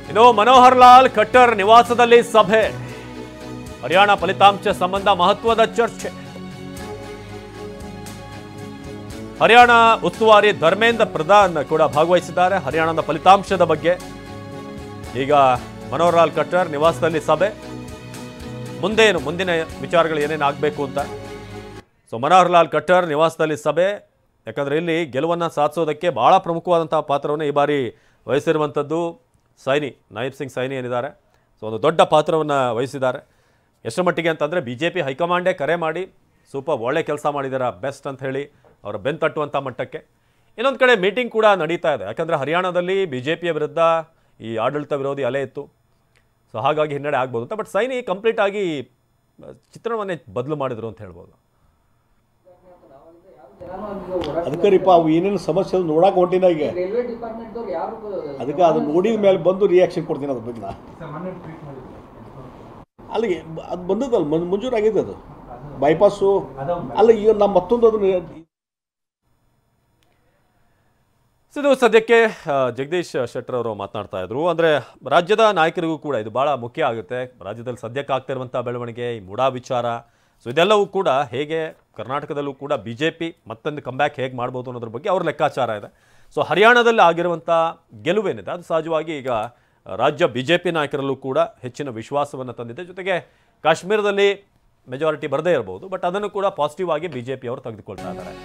ಇನ್ನು ಮನೋಹರ್ ಲಾಲ್ ಖಟ್ಟರ್ ನಿವಾಸದಲ್ಲಿ ಸಭೆ, ಹರಿಯಾಣ ಫಲಿತಾಂಶ ಸಂಬಂಧ ಮಹತ್ವದ ಚರ್ಚೆ. ಹರಿಯಾಣ ಉಸ್ತುವಾರಿ ಧರ್ಮೇಂದ್ರ ಪ್ರಧಾನ್ ಕೂಡ ಭಾಗವಹಿಸಿದ್ದಾರೆ. ಹರಿಯಾಣದ ಫಲಿತಾಂಶದ ಬಗ್ಗೆ ಈಗ ಮನೋಹರ್ ಲಾಲ್ ಖಟ್ಟರ್ ನಿವಾಸದಲ್ಲಿ ಸಭೆ, ಮುಂದಿನ ವಿಚಾರಗಳು ಏನೇನು ಆಗಬೇಕು ಅಂತ. ಸೊ ಮನೋಹರ್ ಲಾಲ್ ಖಟ್ಟರ್ ನಿವಾಸದಲ್ಲಿ ಸಭೆ, ಯಾಕಂದರೆ ಇಲ್ಲಿ ಗೆಲುವನ್ನು ಸಾಧಿಸೋದಕ್ಕೆ ಬಹಳ ಪ್ರಮುಖವಾದಂತಹ ಪಾತ್ರವನ್ನು ಈ ಬಾರಿ ವಹಿಸಿರುವಂಥದ್ದು ಸೈನಿ, ನಾಯಬ್ ಸಿಂಗ್ ಸೈನಿ ಏನಿದ್ದಾರೆ. ಸೊ ಒಂದು ದೊಡ್ಡ ಪಾತ್ರವನ್ನು ವಹಿಸಿದ್ದಾರೆ. ಎಷ್ಟು ಮಟ್ಟಿಗೆ ಅಂತಂದರೆ BJP ಹೈಕಮಾಂಡೇ ಕರೆ ಮಾಡಿ ಸೂಪರ್ ಒಳ್ಳೆ ಕೆಲಸ ಮಾಡಿದ್ದಾರೆ, ಬೆಸ್ಟ್ ಅಂತ ಹೇಳಿ ಅವರ ಬೆನ್ನು ತಟ್ಟುವಂಥ ಮಟ್ಟಕ್ಕೆ. ಇನ್ನೊಂದು ಕಡೆ ಮೀಟಿಂಗ್ ಕೂಡ ನಡೀತಾ ಇದೆ, ಯಾಕಂದರೆ ಹರಿಯಾಣದಲ್ಲಿ BJPಯ ವಿರುದ್ಧ ಈ ಆಡಳಿತ ವಿರೋಧಿ ಅಲೆ ಇತ್ತು. ಸೊ ಹಾಗಾಗಿ ಹಿನ್ನಡೆ ಆಗ್ಬೋದು ಅಂತ. ಬಟ್ ಸೈನಿ ಕಂಪ್ಲೀಟ್ ಆಗಿ ಚಿತ್ರಣವನ್ನೇ ಬದಲು ಮಾಡಿದ್ರು ಅಂತ ಹೇಳ್ಬೋದು. ಅದಕ್ಕರಿಪ್ಪ ಅವು ಏನೇನು ಸಮಸ್ಯೆ ನೋಡಕ್ಕೆ ಹೊಂಟಿನ ಈಗ, ಅದಕ್ಕೆ ಅದು ನೋಡಿದ ಮೇಲೆ ಬಂದು ರಿಯಾಕ್ಷನ್ ಕೊಡ್ತೀನಿ ಅದ್ರ ಬಗ್ಗೆ. ಅಲ್ಲಿಗೆ ಅದು ಬಂದದಲ್ಲ, ಮಂಜೂರಾಗಿದೆ ಅದು ಬೈಪಾಸು. ಅಲ್ಲ ಈಗ ನಮ್ಮ ಮತ್ತೊಂದು ಅದನ್ನು ಇದು ಸದ್ಯಕ್ಕೆ ಜಗದೀಶ್ ಶೆಟ್ಟರ್ ಅವರು ಮಾತನಾಡ್ತಾ ಇದ್ರು. ಅಂದರೆ ರಾಜ್ಯದ ನಾಯಕರಿಗೂ ಕೂಡ ಇದು ಭಾಳ ಮುಖ್ಯ ಆಗುತ್ತೆ. ರಾಜ್ಯದಲ್ಲಿ ಸದ್ಯಕ್ಕೆ ಆಗ್ತಾ ಇರುವಂಥ ಬೆಳವಣಿಗೆ, ಈ ಮುಡಾ ವಿಚಾರ, ಸೊ ಇದೆಲ್ಲವೂ ಕೂಡ ಹೇಗೆ ಕರ್ನಾಟಕದಲ್ಲೂ ಕೂಡ BJP ಮತ್ತೊಂದು ಕಂಬ್ಯಾಕ್ ಹೇಗೆ ಮಾಡ್ಬೋದು ಅನ್ನೋದ್ರ ಬಗ್ಗೆ ಅವ್ರ ಲೆಕ್ಕಾಚಾರ ಇದೆ. ಸೊ ಹರಿಯಾಣದಲ್ಲಿ ಆಗಿರುವಂಥ ಗೆಲುವೇನಿದೆ ಅದು ಸಹಜವಾಗಿ ಈಗ ರಾಜ್ಯ BJP ನಾಯಕರಲ್ಲೂ ಕೂಡ ಹೆಚ್ಚಿನ ವಿಶ್ವಾಸವನ್ನು ತಂದಿದೆ. ಜೊತೆಗೆ ಕಾಶ್ಮೀರದಲ್ಲಿ ಮೆಜಾರಿಟಿ ಬರದೇ ಇರಬಹುದು, ಬಟ್ ಅದನ್ನು ಕೂಡ ಪಾಸಿಟಿವ್ ಆಗಿ BJP ಅವರು ತೆಗೆದುಕೊಳ್ತಾ ಇದ್ದಾರೆ.